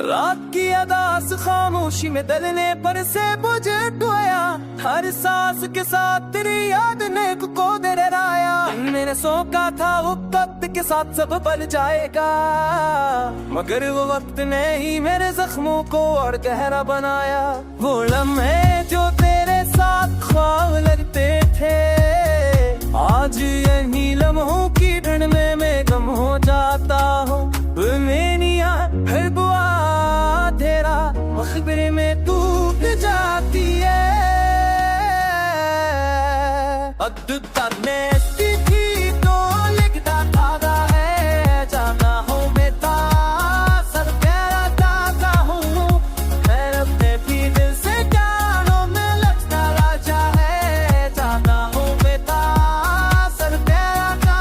रात की अदास खामोशी में दिल ने पर से मुझे डोया, हर सांस के साथ तेरी याद ने को डराया। मैंने सोचा था वक्त के साथ सब बदल जाएगा, मगर वो वक्त ने ही मेरे जख्मों को और गहरा बनाया। वो लम्हे जो तेरे साथ ख्वाब लगते थे, आज यही लम्हों की ढूंढ में मैं गम हो जाता हूँ। मेनिया हर बुआ तेरा मखबरे में टूट जाती है। अद्भुत में स्थिति तो लिखता था है, जाना हो मैं सर तेरा चाहता हूँ। मैं अपने भी दिल से जानो में लगता राजा है, जाना हो मैं सर तेरा चाहता।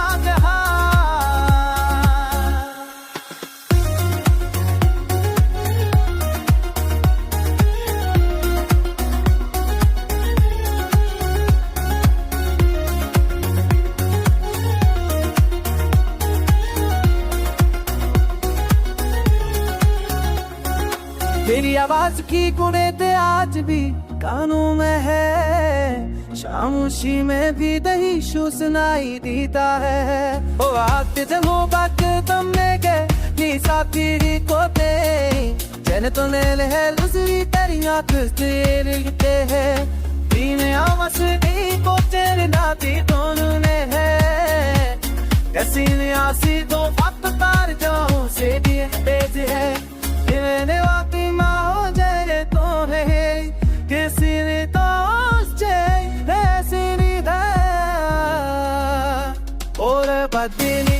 तेरी आवाज की गुनें आज भी कानों में है, शामोशी में भी दही शू सुनाई देता है। ओ आते जमो बात तुम में के नी साथी को ते जन तो ने है लुसरी तेरी आंख से लिखते हैं। तीन आवाज दी को तेरे नाती दोनों ने है, कैसी ने आसी दो बात तार जाऊं से दिए बेज है। मैंने वाकई हो जाए तो है किसी ने तो ऐसे नहीं था और बदली